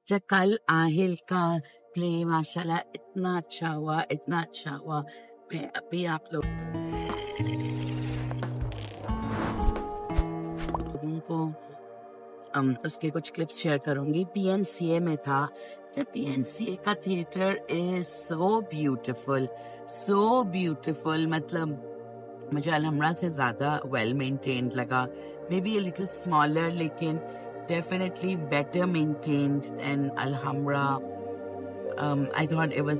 जब कल आहिल का प्ले माशाल्लाह इतना अच्छा हुआ, इतना अच्छा हुआ। मैं अभी आप लोगों को उसके कुछ क्लिप्स शेयर करूंगी। पीएनसीए में था। जब पीएनसीए का थिएटर इज सो ब्यूटिफुल, मतलब मुझे अलहमरा से ज़्यादा वेल मेंटेन्ड लगा। May be a little smaller, लेकिन definitely better maintained than Alhambra. I thought it was,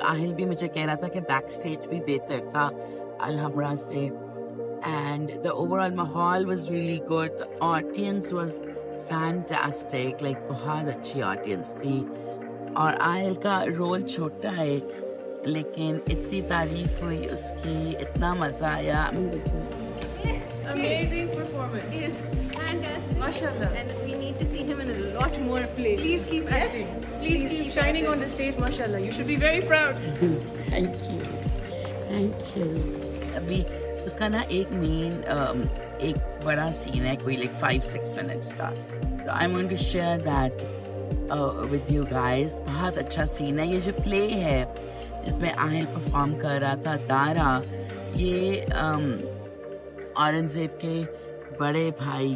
Aahil भी मुझे कह रहा था कि बैक स्टेज भी बेहतर था अलहमरा से। एंड द ओवरऑल माहौल was really good, the audience was fantastic, like बहुत अच्छी ऑडियंस थी। और आहिल का रोल छोटा है, लेकिन इतनी तारीफ हुई उसकी, इतना मजा आया। Yes, Amazing performance. he is fantastic. Mashallah. And we need to see him in a lot more plays. Please keep Yes? acting. Please keep shining acting. on the stage, mashallah. You should be very proud. Thank you. अभी उसका ना एक main एक बड़ा scene है, कोई like 5-6 minutes का। I am going to share that with you guys. बहुत अच्छा सीन है। ये जो प्ले है जिसमें आहिल परफॉर्म कर रहा था, दारा, ये औरंगजेब के बड़े भाई,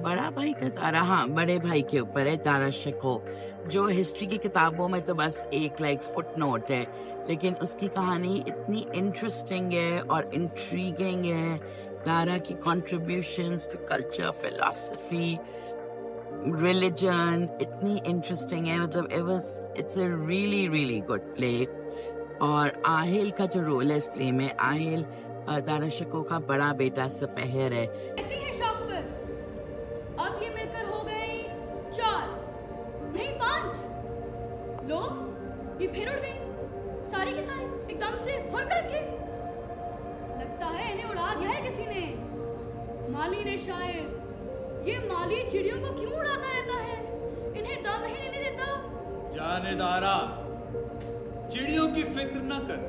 बड़ा भाई था दारा, हाँ बड़े भाई के ऊपर है, दारा शिको, जो हिस्ट्री की किताबों में तो बस एक लाइक फुट नोट है, लेकिन उसकी कहानी इतनी इंटरेस्टिंग है और इंट्रीगिंग है। दारा की contributions to culture, philosophy, religion इतनी इंटरेस्टिंग है। मतलब it's a really good play. और आहिल का जो रोल है इस प्ले में, आहिल दारा शिको का बड़ा बेटा सपहर है। कहती है शौक पर, अब ये मिलकर हो गए 4 नहीं 5 लोग। ये फिर उड़ गई सारी की सारी एकदम से भर करके। लगता है इन्हें उड़ा दिया है किसी ने, माली ने शायद। ये माली चिड़ियों को क्यों उड़ाता रहता है, इन्हें दम ही नहीं देता। जाने दारा, चिड़ियों की फिक्र न कर,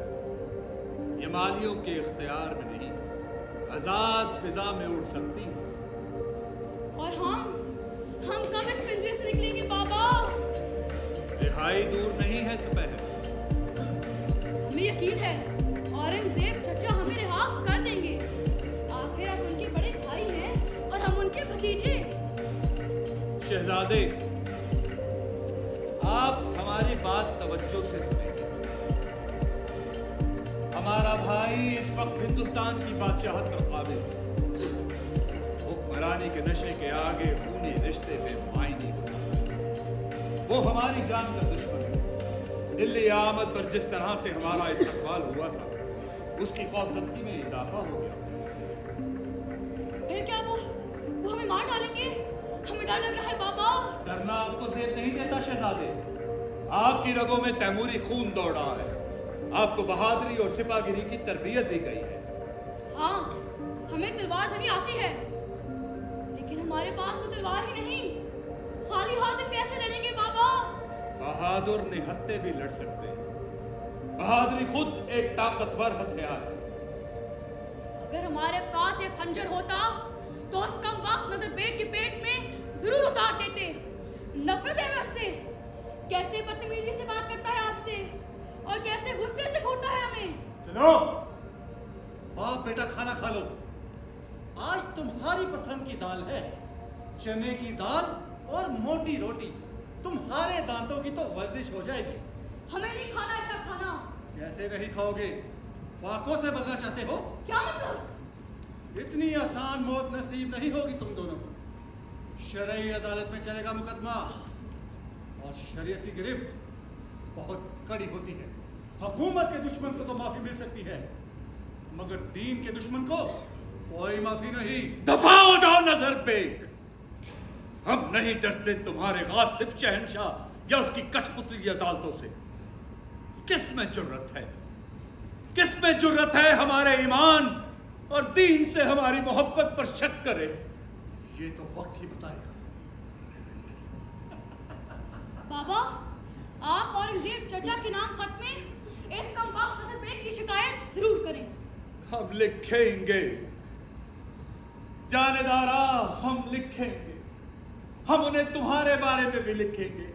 ये मालियों के इख्तियार में नहीं, आजाद फिजा में उड़ सकती है। और हम कब इस पिंजरे से निकलेंगे बाबा? रिहाई दूर नहीं है सपहर। हमें यकीन है औरंगजेब चचा हमें रिहा कर देंगे। आखिर आप उनके बड़े भाई हैं और हम उनके भतीजे। शहजादे, आप हमारी बात तवज्जो से सुने। हमारा भाई इस वक्त हिंदुस्तान की बादशाहत पर काबिज है। हुक्मरानी के नशे के आगे खूनी रिश्ते पे मायने नहीं। वो हमारी जान का दुश्मन है। दिल्ली आमद पर जिस तरह से हमारा इस्तकबाल हुआ था, उसकी खौफजदगी में इजाफा हो गया। फिर क्या वो हमें मार डालेंगे? हमें डर लग रहा है बाबा। डरना आपको सेहत नहीं देता शहजादे। आपकी रगों में तैमूरी खून दौड़ रहा है। आपको बहादुरी और सिपाहीगिरी की तरबियत दी गई है। हाँ, हमें तलवार से नहीं आती है, लेकिन हमारे पास तो तलवार ही नहीं। खाली हाथ हम कैसे लड़ेंगे बाबा? बहादुर निहत्ते भी लड़ सकते हैं। बहादुरी खुद एक ताकतवर हथियार है। अगर हमारे पास एक खंजर होता तो उस कम वक्त नजरबेग के पेट में जरूर उतार देते। नफरत है उससे। कैसे बदतमीजी से बात करता है आपसे और कैसे गुस्से से घूरता है हमें। चलो बाप बेटा खाना खा लो। आज तुम्हारी पसंद की दाल है, चने की दाल और मोटी रोटी। तुम्हारे दांतों की तो वर्जिश हो जाएगी। हमें नहीं खाना ऐसा खाना। कैसे नहीं खाओगे? फाकों से मरना चाहते हो? क्या मतलब? इतनी आसान मौत नसीब नहीं होगी तुम दोनों को। शरई अदालत में चलेगा मुकदमा और शरीयत की गिरफ्त बहुत कड़ी होती है। हुकूमत के दुश्मन को तो माफी मिल सकती है, मगर दीन के दुश्मन को कोई माफी नहीं। दफा हो जाओ नजरबेग। हम नहीं डरते तुम्हारे गासिब शहंशाह या उसकी कठपुतली अदालतों से। किस में जुर्रत है, किस में जुर्रत है हमारे ईमान और दीन से हमारी मोहब्बत पर शक करे? ये तो वक्त ही बताएगा। बाबा, आप औरंगजेब चचा के नाम खत में इस कम वक्त नजरबेग की शिकायत जरूर करें। हम लिखेंगे जानेदारा, हम लिखेंगे। हम उन्हें तुम्हारे बारे में भी लिखेंगे।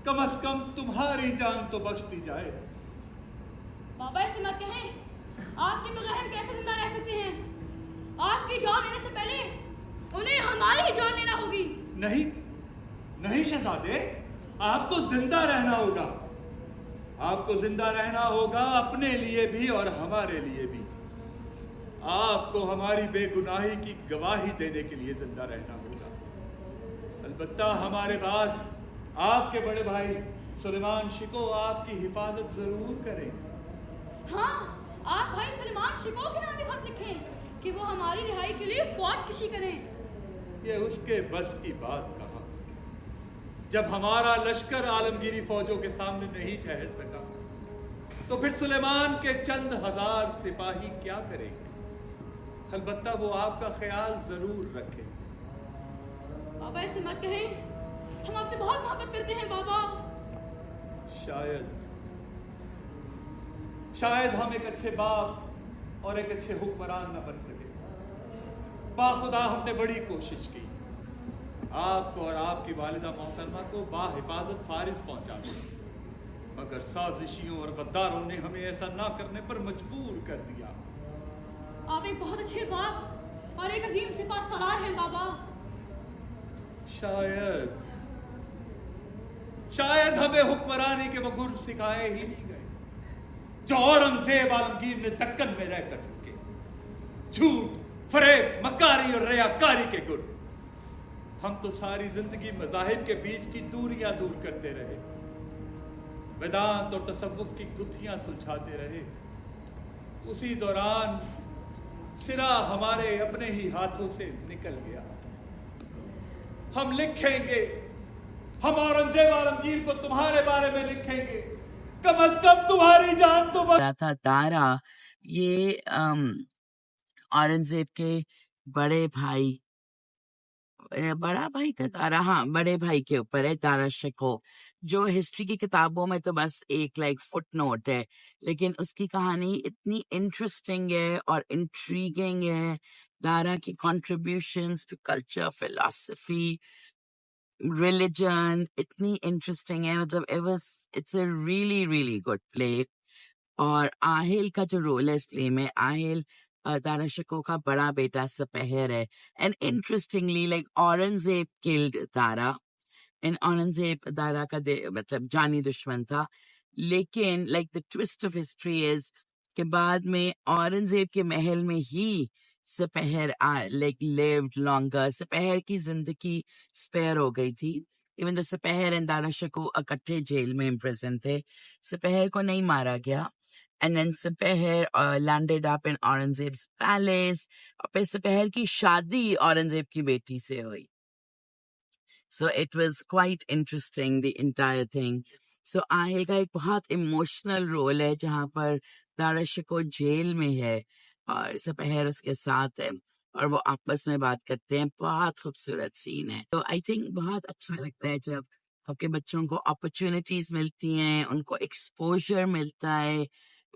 कम से कम तुम्हारी जान तो बख्श दी जाए। बाबा ऐसे मत कहें। आपके बगैर हम कैसे जिंदा रह सकते हैं? आपकी जान लेने से पहले उन्हें हमारी जान लेना होगी। नहीं नहीं शहजादे, आपको जिंदा रहना होगा। आपको जिंदा रहना होगा, अपने लिए भी और हमारे लिए भी। आपको हमारी बेगुनाही की गवाही देने के लिए जिंदा रहना होगा। अलबत्ता हमारे बाद आपके बड़े भाई सुलेमान शिको आपकी हिफाजत जरूर करें। हाँ, आप भाई सलमान शिको के नाम भी खत लिखें कि वो हमारी रिहाई के लिए फौज कशी करें। ये उसके बस की बात कहा। जब हमारा लश्कर आलमगीरी फौजों के सामने नहीं ठहर सका, तो फिर सुलेमान के चंद हजार सिपाही क्या करेंगे? अलबत्ता वो आपका ख्याल जरूर रखें। बाबा ऐसे मत कहें, हम आपसे बहुत मोहब्बत करते हैं बाबा। शायद हम एक अच्छे बाप और एक अच्छे हुक्मरान न बन सके। बाखुदा हमने बड़ी कोशिश की, आपको और आपकी वालिदा मोहतरमा को बाहिफाजत फारिस पहुंचा दिया, मगर साजिशियों और गद्दारों ने हमें ऐसा ना करने पर मजबूर कर दिया। आप एक बहुत अच्छे बाप और एक अजीम सिपा सलार हैं बाबा। शायद हमें हुक्मरानी के वो गुर सिखाए ही नहीं गए जो औरंगजेब आलमगीर ने दक्कन में रह कर सीखे। झूठ, फरेब, मकारी और रियाकारी के गुर। हम तो सारी जिंदगी मज़ाहिब के बीच की दूरियां दूर करते रहे, वेदांत और तसव्वुफ की गुत्थियां सुलझाते रहे। उसी दौरान सिरा हमारे अपने ही हाथों से निकल गया। हम लिखेंगे, हम औरंगजेब आलमगीर को तुम्हारे बारे में लिखेंगे। कम से कम तुम्हारी जान तो था दारा। ये औरंगजेब के बड़े भाई, बड़ा भाई था दारा, हाँ बड़े भाई के ऊपर है दारा शिको, जो हिस्ट्री की किताबों में तो बस एक फुट नोट है, लेकिन उसकी कहानी इतनी इंटरेस्टिंग है और इंट्रीगिंग है। दारा की contributions to culture, philosophy, religion इतनी इंटरेस्टिंग है। मतलब it's a really really good play. और आहिल का जो रोल है इस प्ले में, आहिल दारा शिको का बड़ा बेटा सपहर है। And interestingly Aurangzeb killed Dara, and Aurangzeb Dara का मतलब जानी दुश्मन था। लेकिन the twist of history is के बाद में औरंगजेब के महल में ही सपहर लिव्ड लॉन्गर। सपहर की जिंदगी स्पेयर हो गई थी। Even the Sipihr and Dara Shikoh इकट्ठे जेल में इम्प्रिजन थे। सपहर को नहीं मारा गया। And then सपहर landed up in Aurangzeb's palace, और फिर सपहर की शादी औरंगजेब की बेटी से हुई। So it was quite interesting, the entire thing. So Aahil का एक बहुत इमोशनल रोल है जहाँ पर दारा शिको जेल में है और सपहर उसके साथ है और वो आपस में बात करते हैं। बहुत खूबसूरत सीन है। तो आई थिंक बहुत अच्छा लगता है जब आपके बच्चों को अपॉर्चुनिटीज मिलती हैं, उनको एक्सपोजर मिलता है,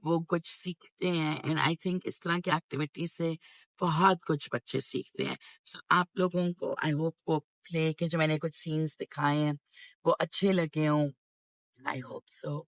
वो कुछ सीखते हैं। एंड आई थिंक इस तरह की एक्टिविटी से बहुत कुछ बच्चे सीखते हैं। सो आप लोगों को आई होप वो प्ले के जो मैंने कुछ सीन्स दिखाए हैं वो अच्छे लगे हों। I hope so.